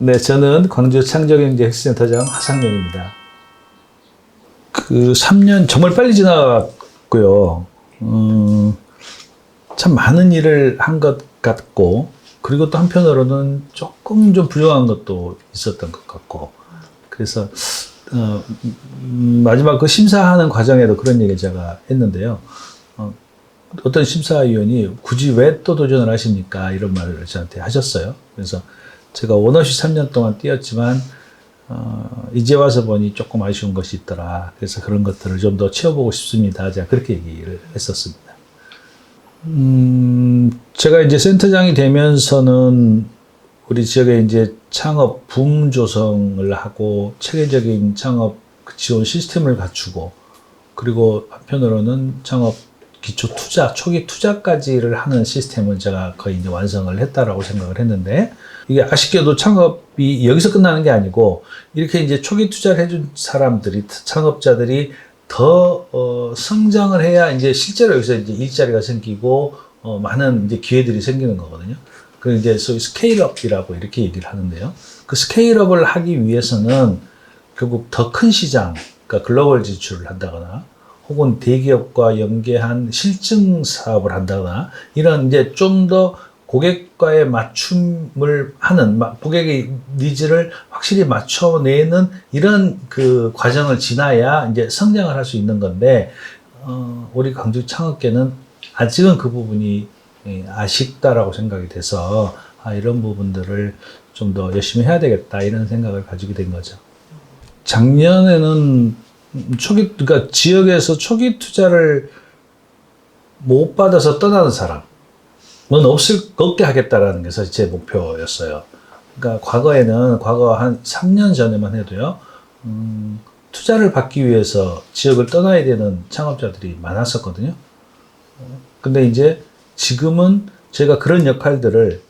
네, 저는 광주 창조경제혁신센터장 하상명입니다. 3년 정말 빨리 지나갔고요. 참 많은 일을 한 것 같고, 그리고 또 한편으로는 조금 좀 부족한 것도 있었던 것 같고, 그래서 마지막 그 심사하는 과정에도 그런 얘기를 제가 했는데요. 어떤 심사위원이 굳이 왜 또 도전을 하십니까? 이런 말을 저한테 하셨어요. 그래서 제가 원없이 3년 동안 뛰었지만 이제 와서 보니 조금 아쉬운 것이 있더라. 그래서 그런 것들을 좀 더 채워보고 싶습니다. 제가 그렇게 얘기를 했었습니다. 제가 이제 센터장이 되면서는 우리 지역에 이제 창업 붐 조성을 하고 체계적인 창업 지원 시스템을 갖추고, 그리고 한편으로는 창업 기초 투자, 초기 투자까지를 하는 시스템을 제가 거의 이제 완성을 했다라고 생각을 했는데, 이게 아쉽게도 창업이 여기서 끝나는 게 아니고, 이렇게 이제 초기 투자를 해준 사람들이, 창업자들이 더 성장을 해야 이제 실제로 여기서 이제 일자리가 생기고 많은 이제 기회들이 생기는 거거든요. 그 이제 소위 스케일업이라고 이렇게 얘기를 하는데요. 그 스케일업을 하기 위해서는 결국 더 큰 시장, 그러니까 글로벌 진출을 한다거나, 혹은 대기업과 연계한 실증 사업을 한다거나, 이런 이제 좀 더 고객과의 맞춤을 하는, 고객의 니즈를 확실히 맞춰내는 이런 그 과정을 지나야 이제 성장을 할 수 있는 건데, 우리 광주 창업계는 아직은 그 부분이 아쉽다라고 생각이 돼서, 이런 부분들을 좀 더 열심히 해야 되겠다, 이런 생각을 가지게 된 거죠. 작년에는 그러니까 지역에서 초기 투자를 못 받아서 떠나는 사람은 없게 하겠다라는 게 사실 제 목표였어요. 그러니까 과거 한 3년 전에만 해도요, 투자를 받기 위해서 지역을 떠나야 되는 창업자들이 많았었거든요. 근데 이제 지금은 제가 그런 역할들을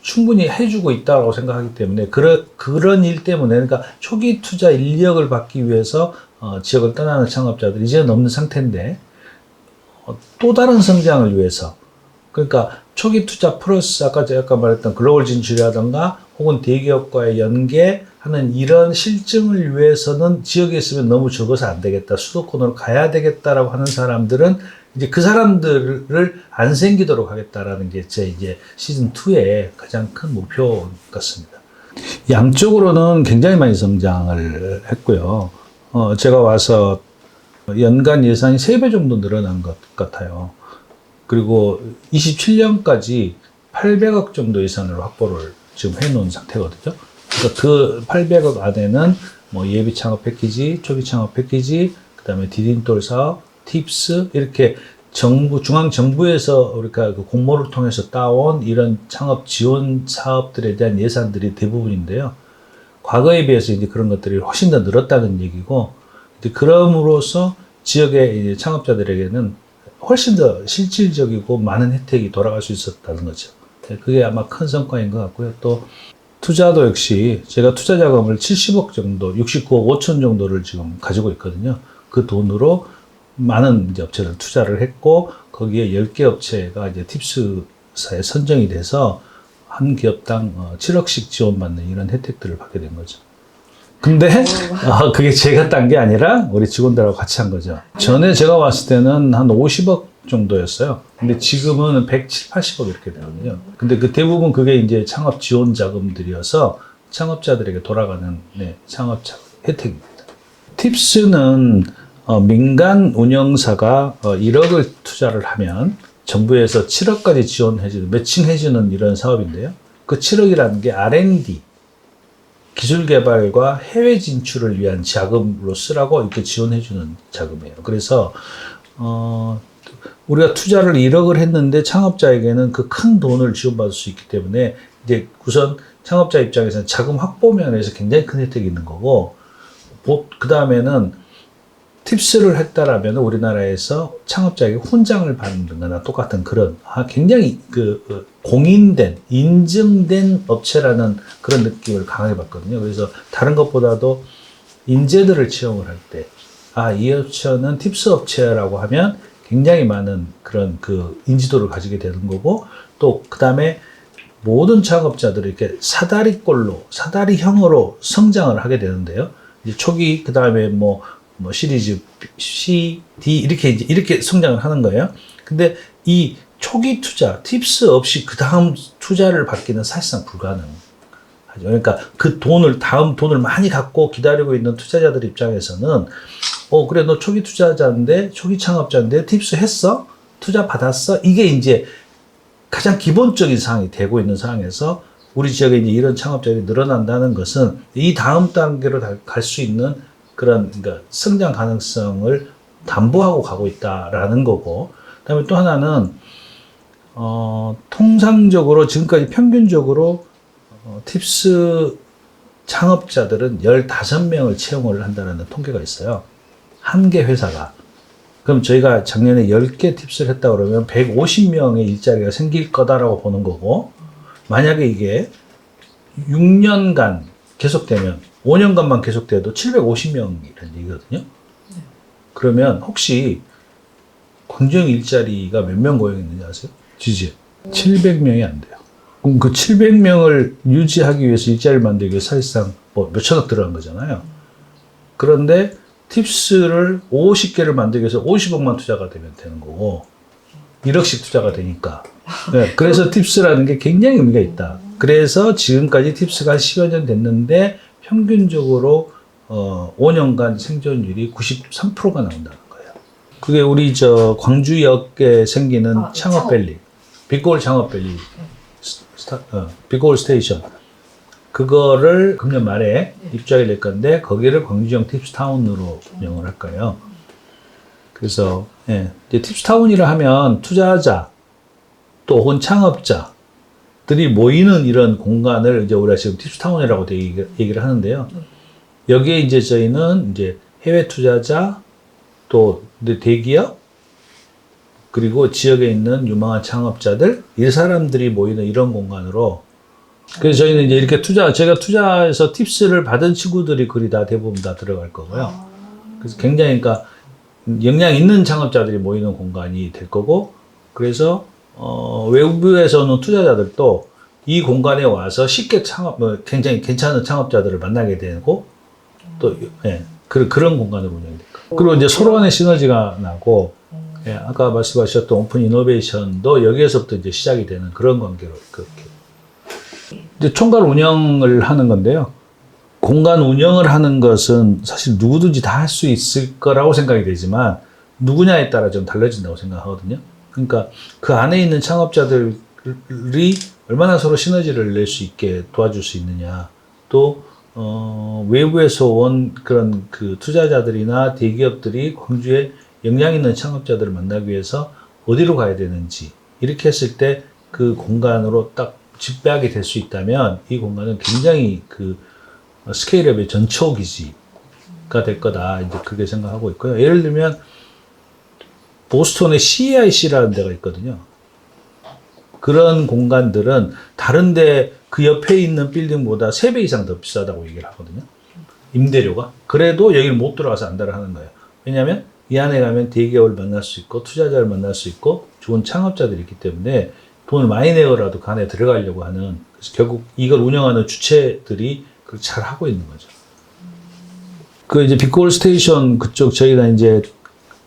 충분히 해주고 있다고 생각하기 때문에, 그런 일 때문에, 그러니까 초기 투자 인력을 받기 위해서 지역을 떠나는 창업자들이 이제는 없는 상태인데, 또 다른 성장을 위해서, 그러니까 초기 투자 플러스 아까 제가 말했던 글로벌 진출이라든가 혹은 대기업과의 연계하는 이런 실증을 위해서는 지역에 있으면 너무 적어서 안 되겠다, 수도권으로 가야 되겠다라고 하는 사람들은 이제 그 사람들을 안 생기도록 하겠다라는 게 제 이제 시즌 2의 가장 큰 목표 같습니다. 양쪽으로는 굉장히 많이 성장을 했고요. 제가 와서 연간 예산이 3배 정도 늘어난 것 같아요. 그리고 27년까지 800억 정도 예산을 확보를 지금 해놓은 상태거든요. 그러니까 그 800억 안에는 뭐 예비 창업 패키지, 초기 창업 패키지, 그 다음에 디딤돌 사업, 팁스, 이렇게 중앙 정부에서 우리가 그 공모를 통해서 따온 이런 창업 지원 사업들에 대한 예산들이 대부분인데요. 과거에 비해서 이제 그런 것들이 훨씬 더 늘었다는 얘기고, 이제 그럼으로써 지역의 이제 창업자들에게는 훨씬 더 실질적이고 많은 혜택이 돌아갈 수 있었다는 거죠. 그게 아마 큰 성과인 것 같고요. 또 투자도 역시 제가 투자 자금을 70억 정도, 69억 5천 정도를 지금 가지고 있거든요. 그 돈으로 많은 이제 업체를 투자를 했고, 거기에 10개 업체가 이제 팁스사에 선정이 돼서 한 기업당 7억씩 지원받는 이런 혜택들을 받게 된 거죠. 근데 그게 제가 딴 게 아니라 우리 직원들하고 같이 한 거죠. 전에 제가 왔을 때는 한 50억 정도였어요. 근데 지금은 170, 80억 이렇게 되거든요. 근데 그 대부분 그게 이제 창업 지원 자금들이어서 창업자들에게 돌아가는 창업 혜택입니다. 팁스는 민간 운영사가 1억을 투자를 하면 정부에서 7억까지 지원해주는, 매칭해주는 이런 사업인데요. 그 7억이라는 게 R&D, 기술 개발과 해외 진출을 위한 자금으로 쓰라고 이렇게 지원해주는 자금이에요. 그래서 우리가 투자를 1억을 했는데 창업자에게는 그 큰 돈을 지원받을 수 있기 때문에 이제 우선 창업자 입장에서는 자금 확보 면에서 굉장히 큰 혜택이 있는 거고, 그 다음에는 팁스를 했다라면 우리나라에서 창업자에게 훈장을 받는 거나 똑같은 그런 굉장히 공인된, 인증된 업체라는 그런 느낌을 강하게 받거든요. 그래서 다른 것보다도 인재들을 채용을 할 때, 이 업체는 팁스 업체라고 하면 굉장히 많은 그런 인지도를 가지게 되는 거고, 또 그 다음에 모든 창업자들이 이렇게 사다리형으로 성장을 하게 되는데요. 이제 초기, 그 다음에 뭐 시리즈 C, D 이렇게 성장을 하는 거예요. 근데 이 초기 투자, 팁스 없이 그 다음 투자를 받기는 사실상 불가능하죠. 그러니까 그 다음 돈을 많이 갖고 기다리고 있는 투자자들 입장에서는, 그래, 너 초기 투자자인데, 초기 창업자인데, 팁스 했어? 투자 받았어? 이게 이제 가장 기본적인 상황이 되고 있는 상황에서 우리 지역에 이제 이런 창업자들이 늘어난다는 것은 이 다음 단계로 갈 수 있는 그런, 그러니까 성장 가능성을 담보하고 가고 있다라는 거고, 그다음에 또 하나는 통상적으로 지금까지 평균적으로 팁스 창업자들은 15명을 채용을 한다는 통계가 있어요. 한 개 회사가. 그럼 저희가 작년에 10개 팁스를 했다 그러면 150명의 일자리가 생길 거다라고 보는 거고, 만약에 이게 6년간 계속되면, 5년간만 계속돼도 750명이라는 얘기거든요. 그러면 혹시 광주형 일자리가 몇 명 고용했는지 아세요? 지지 700명이 안 돼요. 그럼 그 700명을 유지하기 위해서 일자리를 만들기 위해서 사실상 뭐 몇천억 들어간 거잖아요. 그런데 팁스를 50개를 만들기 위해서 50억만 투자가 되면 되는 거고, 1억씩 투자가 되니까. 네, 그래서 팁스라는 게 굉장히 의미가 있다. 그래서 지금까지 팁스가 10여 년 됐는데 평균적으로 5년간 생존율이 93%가 나온다는 거예요. 그게 우리 광주역에 생기는 창업밸리, 빅골 창업밸리, 빅골 스테이션, 그거를 금년 말에 입주하게 될 건데, 거기를 광주형 팁스타운으로 운영을 할 거예요. 그래서 이제 팁스타운이라 하면 투자자 또 혹은 창업자들이 모이는 이런 공간을 이제 우리가 지금 팁스타운이라고 얘기를 하는데요. 여기에 이제 저희는 이제 해외 투자자 또 대기업 그리고 지역에 있는 유망한 창업자들, 이 사람들이 모이는 이런 공간으로, 그래서 저희는 이제 이렇게 제가 투자해서 팁스를 받은 친구들이 거의 다 대부분 다 들어갈 거고요. 그래서 굉장히, 그러니까 역량 있는 창업자들이 모이는 공간이 될 거고, 그래서 외부에서 오는 투자자들도 이 공간에 와서 쉽게 굉장히 괜찮은 창업자들을 만나게 되고, 또 그런 공간으로 운영이 될 거예요. 그리고 이제 서로 간의 시너지가 나고, 아까 말씀하셨던 오픈 이노베이션도 여기에서부터 이제 시작이 되는 그런 관계로 그렇게. 이제 총괄 운영을 하는 건데요. 공간 운영을 하는 것은 사실 누구든지 다 할 수 있을 거라고 생각이 되지만 누구냐에 따라 좀 달라진다고 생각하거든요. 그러니까 그 안에 있는 창업자들이 얼마나 서로 시너지를 낼 수 있게 도와줄 수 있느냐, 또 외부에서 온 그런 그 투자자들이나 대기업들이 광주에 역량 있는 창업자들을 만나기 위해서 어디로 가야 되는지, 이렇게 했을 때 그 공간으로 딱 집배하게 될 수 있다면 이 공간은 굉장히 그 스케일업의 전초 기지가 될 거다, 이제 그렇게 생각하고 있고요. 예를 들면 보스턴에 CIC라는 데가 있거든요. 그런 공간들은 다른데 그 옆에 있는 빌딩보다 3배 이상 더 비싸다고 얘기를 하거든요. 임대료가. 그래도 여기를 못 들어가서 안달을 하는 거예요. 왜냐하면 이 안에 가면 대기업을 만날 수 있고 투자자를 만날 수 있고 좋은 창업자들이 있기 때문에 돈을 많이 내어라도 그 안에 들어가려고 하는, 그래서 결국 이걸 운영하는 주체들이 그걸 잘 하고 있는 거죠. 그 이제 빅골 스테이션 그쪽 저희가 이제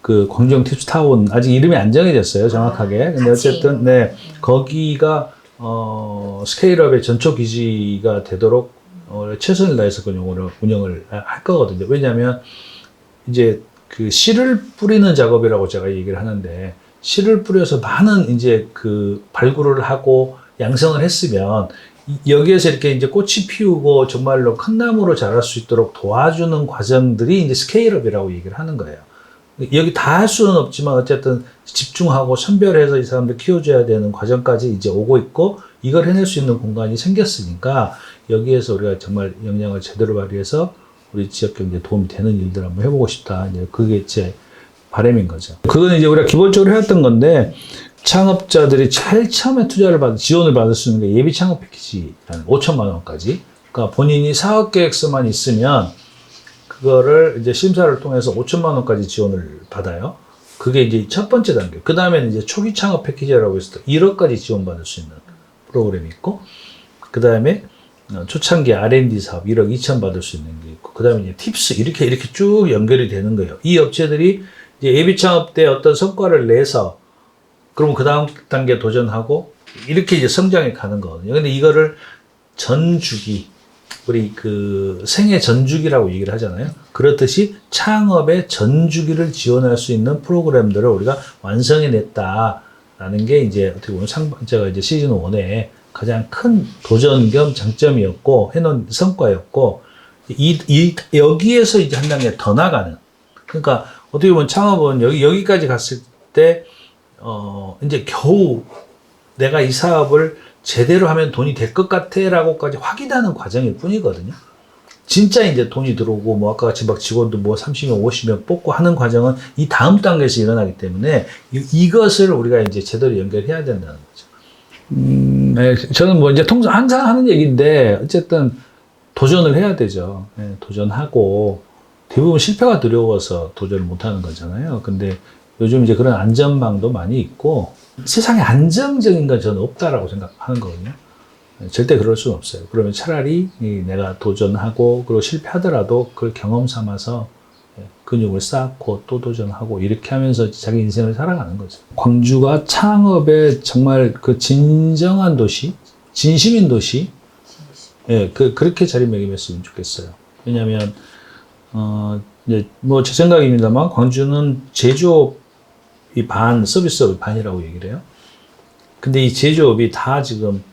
그 광주형 팁스타운 아직 이름이 안 정해졌어요, 정확하게. 근데 어쨌든 거기가 스케일업의 전초 기지가 되도록 최선을 다해서 운영을 할 거거든요. 왜냐하면 이제 그 씨를 뿌리는 작업이라고 제가 얘기를 하는데, 씨를 뿌려서 많은 이제 그 발굴을 하고 양성을 했으면 여기에서 이렇게 이제 꽃이 피우고 정말로 큰 나무로 자랄 수 있도록 도와주는 과정들이 이제 스케일업이라고 얘기를 하는 거예요. 여기 다 할 수는 없지만 어쨌든 집중하고 선별해서 이 사람들 키워줘야 되는 과정까지 이제 오고 있고, 이걸 해낼 수 있는 공간이 생겼으니까 여기에서 우리가 정말 역량을 제대로 발휘해서 우리 지역 경제에 도움이 되는 일들 한번 해보고 싶다. 이제 그게 제 바람인 거죠. 그건 이제 우리가 기본적으로 해왔던 건데, 창업자들이 제일 처음에 지원을 받을 수 있는 게 예비 창업 패키지라는 5천만 원까지. 그러니까 본인이 사업 계획서만 있으면 그거를 이제 심사를 통해서 5천만 원까지 지원을 받아요. 그게 이제 첫 번째 단계. 그 다음에는 이제 초기 창업 패키지라고 해서 1억까지 지원받을 수 있는 프로그램이 있고, 그 다음에 초창기 R&D 사업 1억 2천 받을 수 있는 게 있고, 그 다음에 이제 팁스 이렇게 쭉 연결이 되는 거예요. 이 업체들이 이제 예비 창업 때 어떤 성과를 내서 그러면 그 다음 단계 도전하고 이렇게 이제 성장해 가는 거거든요. 근데 이거를 전주기, 우리 그 생애 전주기라고 얘기를 하잖아요. 그렇듯이 창업의 전주기를 지원할 수 있는 프로그램들을 우리가 완성해 냈다라는 게 이제 어떻게 보면 제가 이제 시즌 1에 가장 큰 도전 겸 장점이었고 해놓은 성과였고, 여기에서 이제 한 단계 더 나가는. 그러니까 어떻게 보면 창업은 여기까지 갔을 때 이제 겨우 내가 이 사업을 제대로 하면 돈이 될 것 같아라고까지 확인하는 과정일 뿐이거든요. 진짜 이제 돈이 들어오고 뭐 아까 같이 막 직원도 뭐 30명, 50명 뽑고 하는 과정은 이 다음 단계에서 일어나기 때문에 이것을 우리가 이제 제대로 연결해야 된다는 거죠. 네, 저는 뭐 이제 항상 하는 얘기인데 어쨌든 도전을 해야 되죠. 네, 도전하고 대부분 실패가 두려워서 도전을 못 하는 거잖아요. 근데 요즘 이제 그런 안전망도 많이 있고 세상에 안정적인 건 저는 없다라고 생각하는 거거든요. 절대 그럴 수는 없어요. 그러면 차라리 내가 도전하고 그리고 실패하더라도 그걸 경험 삼아서 근육을 쌓고 또 도전하고 이렇게 하면서 자기 인생을 살아가는 거죠. 광주가 창업의 정말 그 진정한 도시, 진심인 도시, 그렇게 자리매김했으면 좋겠어요. 왜냐하면 이제 뭐 제 생각입니다만 광주는 제조업이 반, 서비스업이 반이라고 얘기를 해요. 근데 이 제조업이 다 지금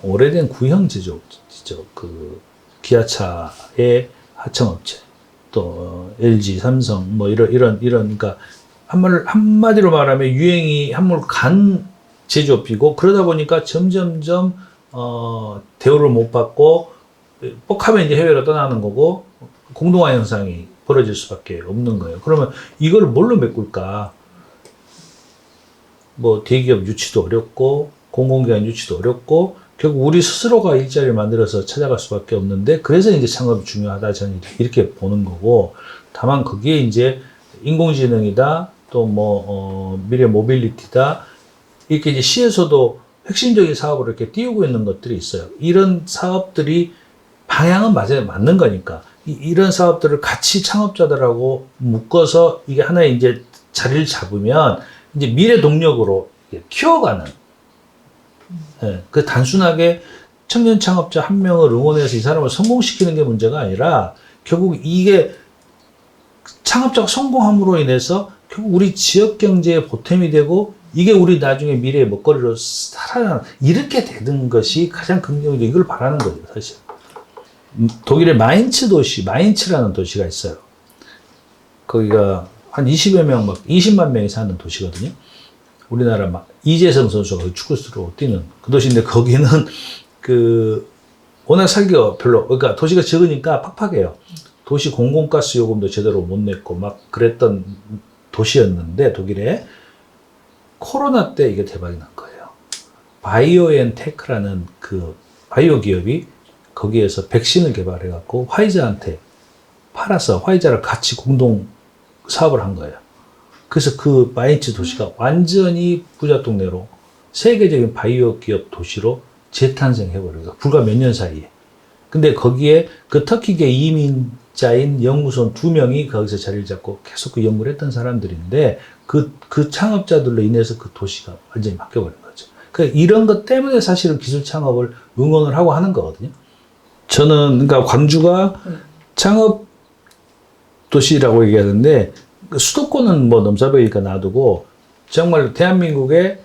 오래된 구형 제조업이죠. 그 기아차의 하청업체, 또 LG, 삼성, 뭐 이런 그러니까 한마디로 말하면 유행이 한물 간 제조업이고, 그러다 보니까 점점점 대우를 못 받고 뻑하면 이제 해외로 떠나는 거고 공동화 현상이 벌어질 수밖에 없는 거예요. 그러면 이걸 뭘로 메꿀까? 뭐 대기업 유치도 어렵고 공공기관 유치도 어렵고 결국 우리 스스로가 일자리를 만들어서 찾아갈 수밖에 없는데, 그래서 이제 창업이 중요하다 저는 이렇게 보는 거고, 다만 거기에 이제 인공지능이다 또 뭐 미래 모빌리티다 이렇게 이제 시에서도 핵심적인 사업을 이렇게 띄우고 있는 것들이 있어요. 이런 사업들이 방향은 맞는 거니까 이런 사업들을 같이 창업자들하고 묶어서 이게 하나의 이제 자리를 잡으면 이제 미래 동력으로 키워가는, 그 단순하게 청년 창업자 한 명을 응원해서 이 사람을 성공시키는 게 문제가 아니라 결국 이게 창업자가 성공함으로 인해서 결국 우리 지역 경제의 보탬이 되고 이게 우리 나중에 미래의 먹거리로 살아나는, 이렇게 되는 것이 가장 긍정적이고 이걸 바라는 거죠, 사실. 독일의 마인츠라는 도시가 있어요. 거기가 한 20여 명, 20만 명이 사는 도시거든요. 우리나라 이재성 선수가 축구수로 뛰는 그 도시인데, 거기는 워낙 살기가 그러니까 도시가 적으니까 팍팍해요. 도시 공공가스 요금도 제대로 못 냈고 막 그랬던 도시였는데, 독일에 코로나 때 이게 대박이 난 거예요. 바이오엔테크라는 그 바이오 기업이 거기에서 백신을 개발해갖고 화이자한테 팔아서 화이자를 같이 공동 사업을 한 거예요. 그래서 그 마인츠 도시가 완전히 부자 동네로 세계적인 바이오 기업 도시로 재탄생해버려요. 불과 몇 년 사이에. 근데 거기에 그 터키계 이민자인 연구소원 2명이 거기서 자리를 잡고 계속 그 연구를 했던 사람들인데, 그 창업자들로 인해서 그 도시가 완전히 바뀌어버린 거죠. 그러니까 이런 것 때문에 사실은 기술 창업을 응원을 하고 하는 거거든요. 저는 그러니까 광주가 창업 도시라고 얘기하는데, 수도권은 뭐 넘사벽이니까 놔두고 정말 대한민국의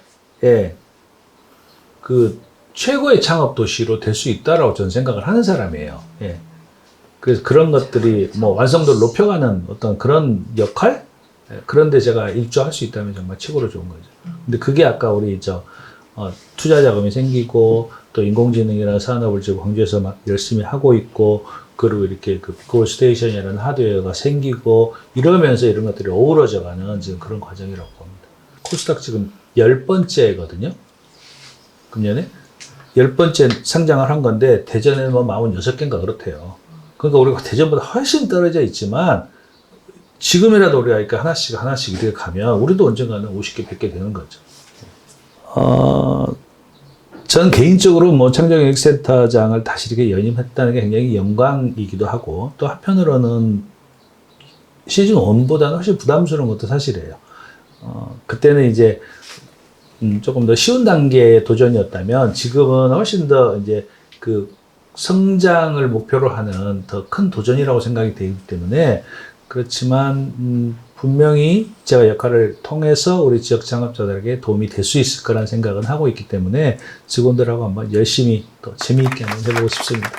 그 최고의 창업 도시로 될 수 있다라고 저는 생각을 하는 사람이에요. 그래서 그런 것들이 뭐 완성도를 높여가는 어떤 그런 역할, 그런데 제가 일조할 수 있다면 정말 최고로 좋은 거죠. 근데 그게 아까 우리 투자 자금이 생기고 또 인공지능이라는 산업을 지금 광주에서 막 열심히 하고 있고, 그리고 이렇게 그 스테이션이라는 하드웨어가 생기고 이러면서 이런 것들이 어우러져가는 지금 그런 과정이라고 봅니다. 코스닥 지금 10번째거든요. 금년에 10번째 상장을 한 건데 대전에는 뭐 46개인가 그렇대요. 그러니까 우리가 대전보다 훨씬 떨어져 있지만 지금이라도 우리가 이렇게 하나씩 이렇게 가면 우리도 언젠가는 50개, 100개 되는 거죠. 전 개인적으로 뭐 창정교육센터장을 다시 이렇게 연임했다는 게 굉장히 영광이기도 하고 또 한편으로는 시즌 1보다는 훨씬 부담스러운 것도 사실이에요. 그때는 이제 조금 더 쉬운 단계의 도전이었다면 지금은 훨씬 더 이제 그 성장을 목표로 하는 더 큰 도전이라고 생각이 되기 때문에 그렇지만 분명히 제가 역할을 통해서 우리 지역 창업자들에게 도움이 될 수 있을 거라는 생각은 하고 있기 때문에 직원들하고 한번 열심히 또 재미있게 한번 해보고 싶습니다.